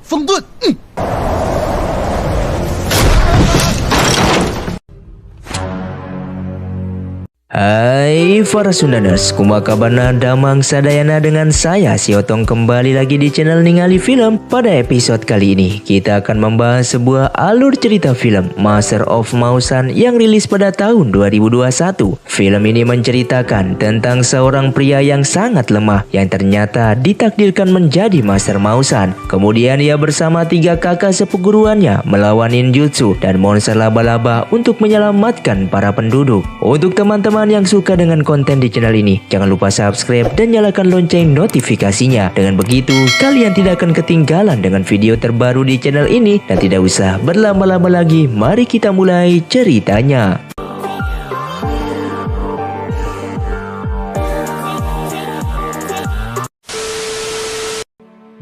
风遁。Hai para Sundaners, kumaha kabarna damang sadayana dengan saya si Otong kembali lagi di channel Ningali Film. Pada episode kali ini kita akan membahas sebuah alur cerita film Master of Mausan yang rilis pada tahun 2021. Film ini menceritakan tentang seorang pria yang sangat lemah yang ternyata ditakdirkan menjadi Master Mausan. Kemudian ia bersama 3 kakak seperguruannya melawan ninjutsu dan monster laba-laba untuk menyelamatkan para penduduk. Untuk teman-teman yang suka dengan konten di channel ini, jangan lupa subscribe dan nyalakan lonceng notifikasinya. Dengan begitu, kalian tidak akan ketinggalan dengan video terbaru di channel ini. Dan tidak usah berlama-lama lagi, mari kita mulai ceritanya.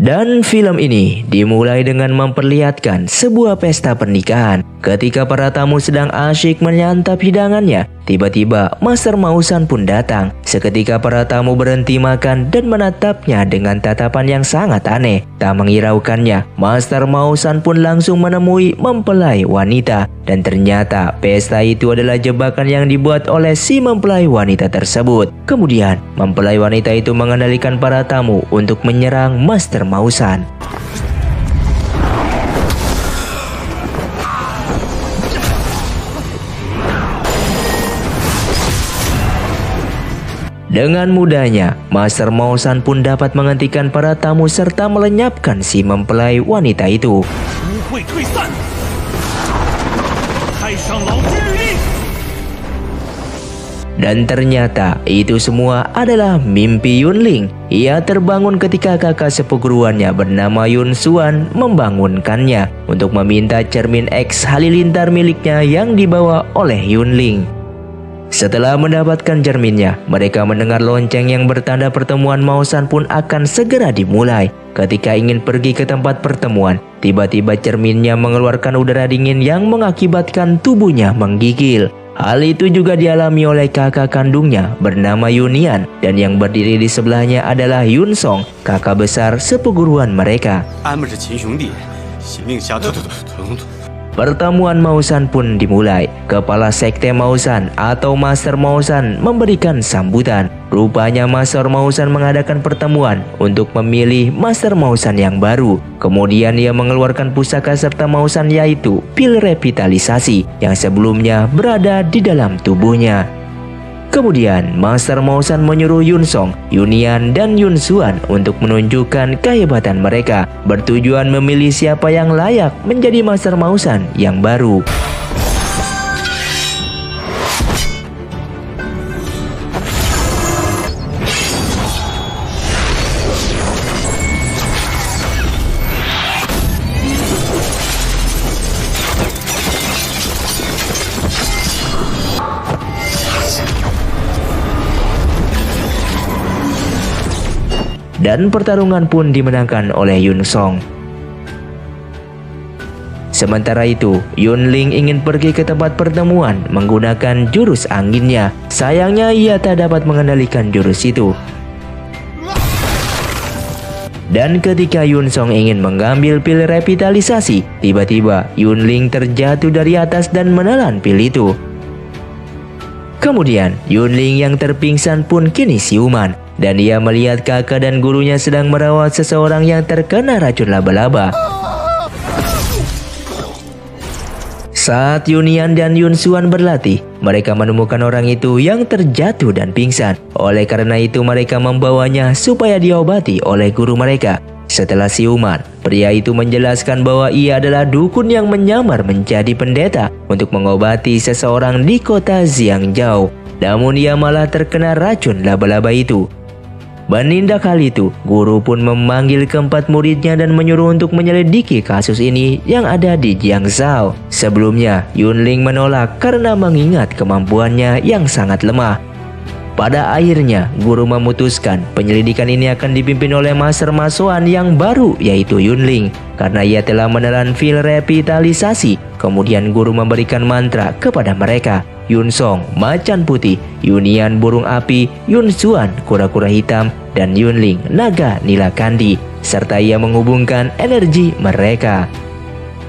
Dan film ini dimulai dengan memperlihatkan sebuah pesta pernikahan. Ketika para tamu sedang asyik menyantap hidangannya, tiba-tiba Master Mausan pun datang. Seketika para tamu berhenti makan dan menatapnya dengan tatapan yang sangat aneh. Tak menghiraukannya, Master Mausan pun langsung menemui mempelai wanita. Dan ternyata pesta itu adalah jebakan yang dibuat oleh si mempelai wanita tersebut. Kemudian mempelai wanita itu mengendalikan para tamu untuk menyerang Master Mausan. Dengan mudahnya, Master Mausan pun dapat menghentikan para tamu serta melenyapkan si mempelai wanita itu. Dan ternyata itu semua adalah mimpi Yunling. Ia terbangun ketika kakak seperguruannya bernama Yun Xuan membangunkannya untuk meminta cermin X halilintar miliknya yang dibawa oleh Yunling. Setelah mendapatkan cerminnya, mereka mendengar lonceng yang bertanda pertemuan Mausan pun akan segera dimulai. Ketika ingin pergi ke tempat pertemuan, tiba-tiba cerminnya mengeluarkan udara dingin yang mengakibatkan tubuhnya menggigil. Hal itu juga dialami oleh kakak kandungnya bernama Yunian, dan yang berdiri di sebelahnya adalah Yun Song, kakak besar seperguruan mereka. Pertemuan Mausan pun dimulai. Kepala Sekte Mausan atau Master Mausan memberikan sambutan. Rupanya Master Mausan mengadakan pertemuan untuk memilih Master Mausan yang baru. Kemudian ia mengeluarkan pusaka serta Mausan, yaitu pil revitalisasi yang sebelumnya berada di dalam tubuhnya. Kemudian Master Mausan menyuruh Yun Song, Yunian, dan Yun Xuan untuk menunjukkan kehebatan mereka, bertujuan memilih siapa yang layak menjadi Master Mausan yang baru. Dan pertarungan pun dimenangkan oleh Yun Song. Sementara itu, Yunling ingin pergi ke tempat pertemuan menggunakan jurus anginnya. Sayangnya ia tak dapat mengendalikan jurus itu. Dan ketika Yun Song ingin mengambil pil revitalisasi, tiba-tiba Yunling terjatuh dari atas dan menelan pil itu. Kemudian Yunling yang terpingsan pun kini siuman, dan ia melihat kakak dan gurunya sedang merawat seseorang yang terkena racun laba-laba. Saat Yunian dan Yun Xuan berlatih, mereka menemukan orang itu yang terjatuh dan pingsan. Oleh karena itu mereka membawanya supaya diobati oleh guru mereka. Setelah siuman, pria itu menjelaskan bahwa ia adalah dukun yang menyamar menjadi pendeta untuk mengobati seseorang di kota Xiangzhou. Namun ia malah terkena racun laba-laba itu. Menindak hal itu, guru pun memanggil keempat muridnya dan menyuruh untuk menyelidiki kasus ini yang ada di Jiangzhou. Sebelumnya, Yunling menolak karena mengingat kemampuannya yang sangat lemah. Pada akhirnya, guru memutuskan penyelidikan ini akan dipimpin oleh Master Mausan yang baru, yaitu Yunling. Karena ia telah menelan pil revitalisasi, kemudian guru memberikan mantra kepada mereka. Yun Song, macan putih, Yunian burung api, Yun Xuan, kura-kura hitam, dan Yunling, naga nila kandi. serta ia menghubungkan energi mereka.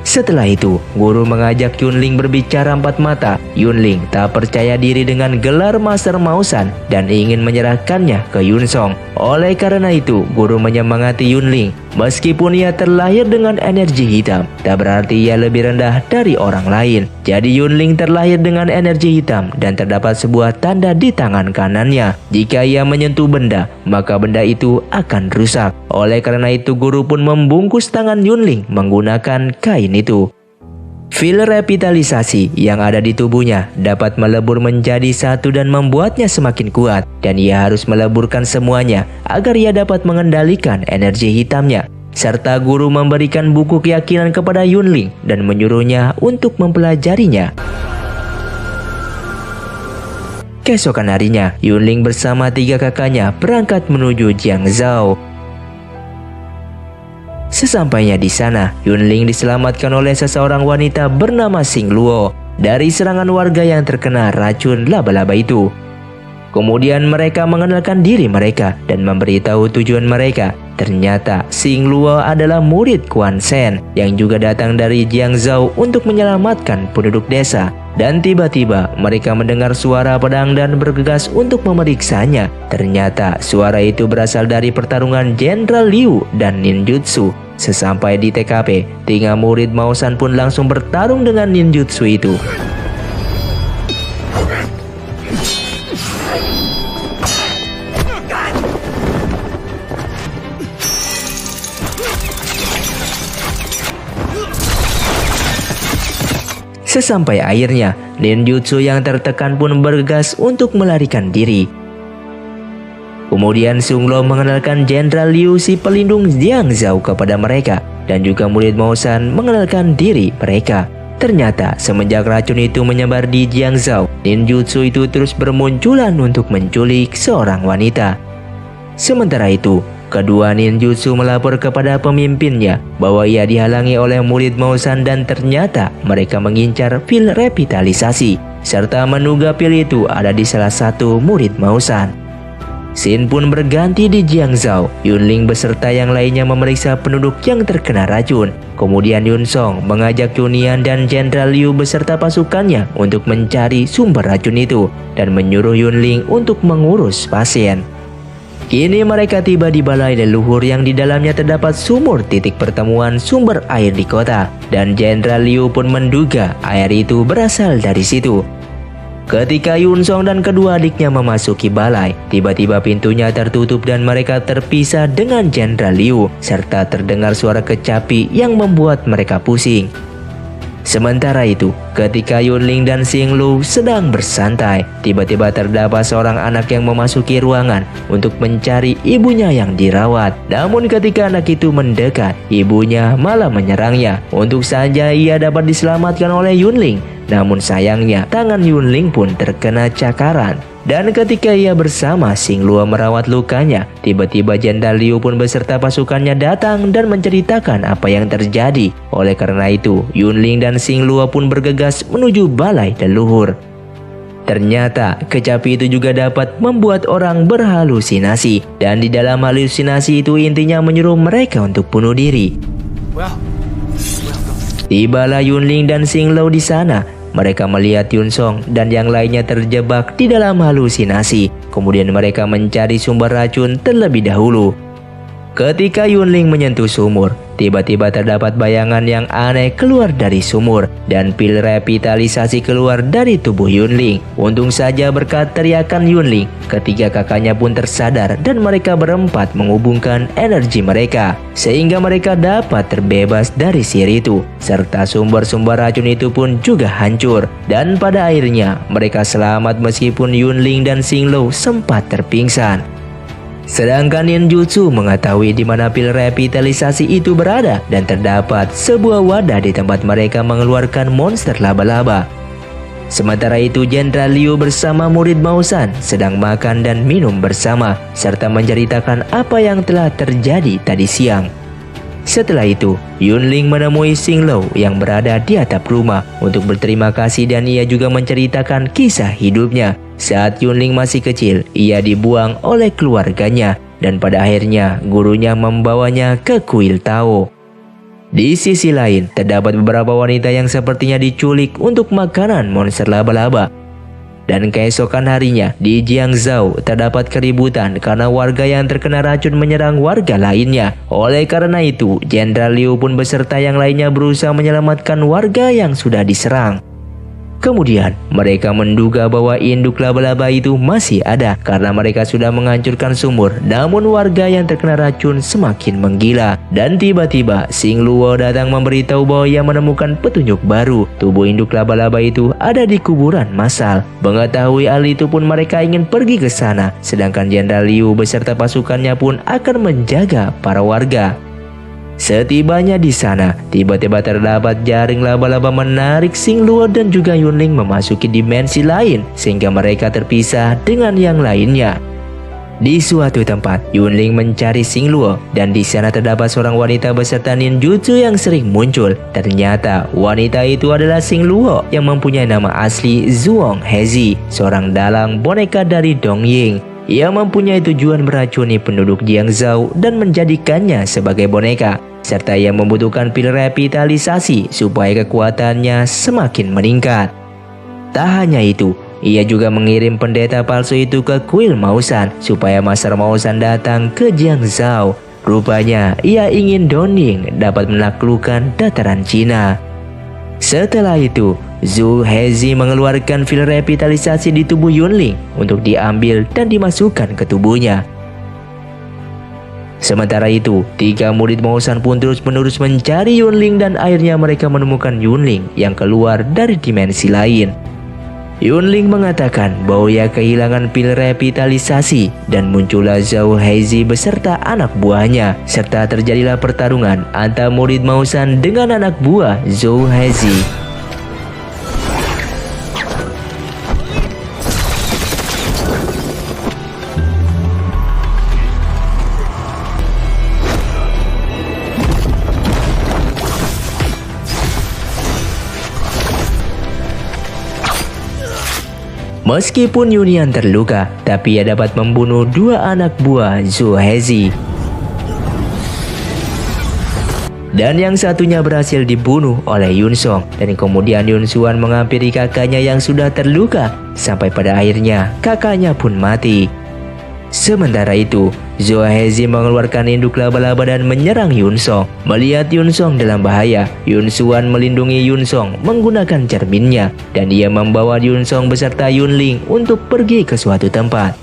Setelah itu, guru mengajak Yunling berbicara empat mata. Yunling tak percaya diri dengan gelar Master Mausan dan ingin menyerahkannya ke Yunsong. Oleh karena itu, guru menyemangati Yunling. Meskipun ia terlahir dengan energi hitam, tak berarti ia lebih rendah dari orang lain. Jadi Yunling terlahir dengan energi hitam dan terdapat sebuah tanda di tangan kanannya. Jika ia menyentuh benda, maka benda itu akan rusak. Oleh karena itu, guru pun membungkus tangan Yunling menggunakan kain itu. Fil revitalisasi yang ada di tubuhnya dapat melebur menjadi satu dan membuatnya semakin kuat, dan ia harus meleburkan semuanya agar ia dapat mengendalikan energi hitamnya. Serta guru memberikan buku keyakinan kepada Yunling dan menyuruhnya untuk mempelajarinya. Keesokan harinya, Yunling bersama tiga kakaknya berangkat menuju Jiangzhou. Sesampainya di sana, Yunling diselamatkan oleh seseorang wanita bernama Xing Luo dari serangan warga yang terkena racun laba-laba itu. Kemudian mereka mengenalkan diri mereka dan memberitahu tujuan mereka. Ternyata Xing Luo adalah murid Quan Shen yang juga datang dari Jiangzhou untuk menyelamatkan penduduk desa. Dan tiba-tiba mereka mendengar suara pedang dan bergegas untuk memeriksanya. Ternyata suara itu berasal dari pertarungan Jenderal Liu dan ninjutsu. Sesampai di TKP, tiga murid Mausan pun langsung bertarung dengan ninjutsu itu. Sesampai akhirnya, ninjutsu yang tertekan pun bergegas untuk melarikan diri. Kemudian Xing Luo mengenalkan Jenderal Liu si pelindung Jiangzhou kepada mereka, dan juga murid Mausan mengenalkan diri mereka. Ternyata semenjak racun itu menyebar di Jiangzhou, ninjutsu itu terus bermunculan untuk menculik seorang wanita. Sementara itu, kedua ninjutsu melapor kepada pemimpinnya bahwa ia dihalangi oleh murid Mausan dan ternyata mereka mengincar pil revitalisasi serta menduga pil itu ada di salah satu murid Mausan. Scene pun berganti di Jiangzhou. Yunling beserta yang lainnya memeriksa penduduk yang terkena racun. Kemudian Yunsong mengajak Yunian dan Jenderal Liu beserta pasukannya untuk mencari sumber racun itu dan menyuruh Yunling untuk mengurus pasien. Kini mereka tiba di balai leluhur yang di dalamnya terdapat sumur titik pertemuan sumber air di kota, dan Jenderal Liu pun menduga air itu berasal dari situ. Ketika Yunsong dan kedua adiknya memasuki balai, tiba-tiba pintunya tertutup dan mereka terpisah dengan Jenderal Liu, serta terdengar suara kecapi yang membuat mereka pusing. Sementara itu, ketika Yunling dan Xing Luo sedang bersantai, tiba-tiba terdapat seorang anak yang memasuki ruangan untuk mencari ibunya yang dirawat. Namun ketika anak itu mendekat, ibunya malah menyerangnya. Untuk saja ia dapat diselamatkan oleh Yunling, namun sayangnya tangan Yunling pun terkena cakaran. Dan ketika ia bersama Xing Luo merawat lukanya, tiba-tiba Jenderal Liu pun beserta pasukannya datang dan menceritakan apa yang terjadi. Oleh karena itu, Yunling dan Xing Luo pun bergegas menuju balai leluhur. Ternyata kecapi itu juga dapat membuat orang berhalusinasi, dan di dalam halusinasi itu intinya menyuruh mereka untuk bunuh diri. Tibalah Yunling dan Xing Luo di sana. Mereka melihat Yunsong dan yang lainnya terjebak di dalam halusinasi. Kemudian mereka mencari sumber racun terlebih dahulu. Ketika Yunling menyentuh sumur, tiba-tiba terdapat bayangan yang aneh keluar dari sumur dan pil revitalisasi keluar dari tubuh Yunling. Untung saja berkat teriakan Yunling, ketiga kakaknya pun tersadar dan mereka berempat menghubungkan energi mereka sehingga mereka dapat terbebas dari sihir itu, serta sumber-sumber racun itu pun juga hancur. Dan pada akhirnya mereka selamat meskipun Yunling dan Xing Luo sempat terpingsan. Sedangkan ninjutsu mengetahui di mana pil revitalisasi itu berada dan terdapat sebuah wadah di tempat mereka mengeluarkan monster laba-laba. Sementara itu Jenderal Liu bersama murid Mausan sedang makan dan minum bersama serta menceritakan apa yang telah terjadi tadi siang. Setelah itu, Yunling menemui Xinglo yang berada di atap rumah untuk berterima kasih dan ia juga menceritakan kisah hidupnya. Saat Yunling masih kecil, ia dibuang oleh keluarganya dan pada akhirnya gurunya membawanya ke kuil Tao. Di sisi lain, terdapat beberapa wanita yang sepertinya diculik untuk makanan monster laba-laba. Dan keesokan harinya, di Jiangzhou terdapat keributan karena warga yang terkena racun menyerang warga lainnya. Oleh karena itu, Jenderal Liu pun beserta yang lainnya berusaha menyelamatkan warga yang sudah diserang. Kemudian, mereka menduga bahwa induk laba-laba itu masih ada karena mereka sudah menghancurkan sumur. Namun warga yang terkena racun semakin menggila. Dan tiba-tiba, Xing Luo datang memberitahu bahwa ia menemukan petunjuk baru. Tubuh induk laba-laba itu ada di kuburan massal. Mengetahui hal itu pun mereka ingin pergi ke sana. Sedangkan Jenderal Liu beserta pasukannya pun akan menjaga para warga. Setibanya di sana, tiba-tiba terdapat jaring laba-laba menarik Xing Luo dan juga Yunling memasuki dimensi lain sehingga mereka terpisah dengan yang lainnya. Di suatu tempat, Yunling mencari Xing Luo dan di sana terdapat seorang wanita beserta ninjutsu yang sering muncul. Ternyata wanita itu adalah Xing Luo yang mempunyai nama asli Zhuang Hezi, seorang dalang boneka dari Dongying. Ia mempunyai tujuan meracuni penduduk Jiangzhou dan menjadikannya sebagai boneka, serta ia membutuhkan pil revitalisasi supaya kekuatannya semakin meningkat. Tak hanya itu, ia juga mengirim pendeta palsu itu ke kuil Maosan supaya Master Maosan datang ke Jiangzhou. Rupanya ia ingin Dongying dapat menaklukkan dataran Cina. Setelah itu, Zhu Hezi mengeluarkan pil revitalisasi di tubuh Yunling untuk diambil dan dimasukkan ke tubuhnya. Sementara itu, 3 murid Maosan pun terus-menerus mencari Yunling dan akhirnya mereka menemukan Yunling yang keluar dari dimensi lain. Yunling mengatakan bahwa ia kehilangan pil revitalisasi dan muncullah Zhu Hezi beserta anak buahnya, serta terjadilah pertarungan antara murid Maosan dengan anak buah Zhu Hezi. Meskipun Yunian terluka, tapi ia dapat membunuh 2 anak buah Zhu Hezi. Dan yang satunya berhasil dibunuh oleh Yun Song. Dan kemudian Yun Xuan menghampiri kakaknya yang sudah terluka. Sampai pada akhirnya kakaknya pun mati. Sementara itu, Zhu Hezi mengeluarkan induk laba-laba dan menyerang Yun Song. Melihat Yun Song dalam bahaya, Yun Xuan melindungi Yun Song menggunakan cerminnya dan ia membawa Yun Song beserta Yunling untuk pergi ke suatu tempat.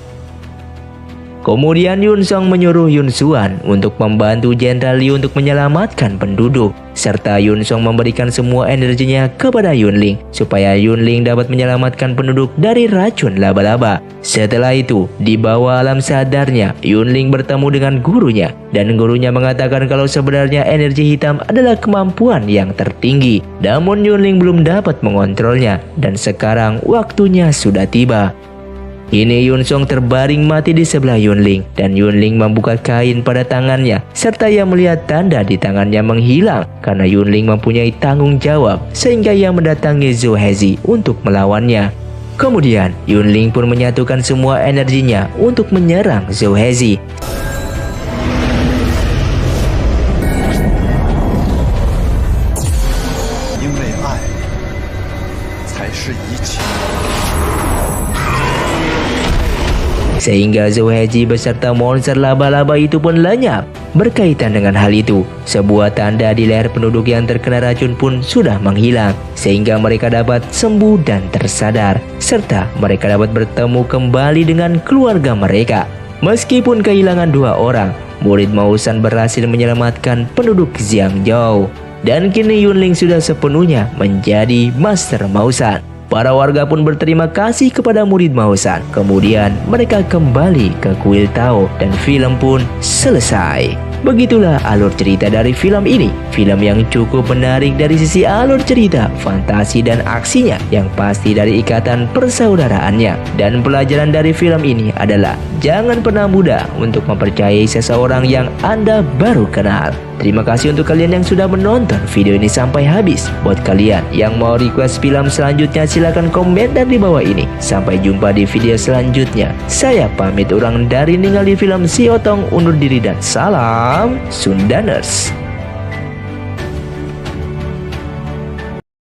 Kemudian Yun Song menyuruh Yun Xuan untuk membantu Jenderal Liu untuk menyelamatkan penduduk, serta Yun Song memberikan semua energinya kepada Yunling supaya Yunling dapat menyelamatkan penduduk dari racun laba-laba. Setelah itu, di bawah alam sadarnya, Yunling bertemu dengan gurunya dan gurunya mengatakan kalau sebenarnya energi hitam adalah kemampuan yang tertinggi. Namun Yunling belum dapat mengontrolnya dan sekarang waktunya sudah tiba. Kini Yun Song terbaring mati di sebelah Yunling dan Yunling membuka kain pada tangannya serta ia melihat tanda di tangannya menghilang karena Yunling mempunyai tanggung jawab sehingga ia mendatangi Zhu Hezi untuk melawannya. Kemudian Yunling pun menyatukan semua energinya untuk menyerang Zhu Hezi. Sehingga Zhu Hezi beserta monster laba-laba itu pun lenyap. Berkaitan dengan hal itu, sebuah tanda di leher penduduk yang terkena racun pun sudah menghilang, sehingga mereka dapat sembuh dan tersadar, serta mereka dapat bertemu kembali dengan keluarga mereka. Meskipun kehilangan 2 orang, murid Maosan berhasil menyelamatkan penduduk Jiangzhou. Dan kini Yunling sudah sepenuhnya menjadi Master Maosan. Para warga pun berterima kasih kepada murid Maosan. Kemudian mereka kembali ke kuil Tao dan film pun selesai. Begitulah alur cerita dari film ini. Film yang cukup menarik dari sisi alur cerita, fantasi dan aksinya yang pasti dari ikatan persaudaraannya. Dan pelajaran dari film ini adalah jangan pernah mudah untuk mempercayai seseorang yang Anda baru kenal. Terima kasih untuk kalian yang sudah menonton video ini sampai habis. Buat kalian yang mau request film selanjutnya, silahkan komentar di bawah ini. Sampai jumpa di video selanjutnya. Saya pamit urang dari Ningali Film Si Otong, undur diri dan salam Sundaners.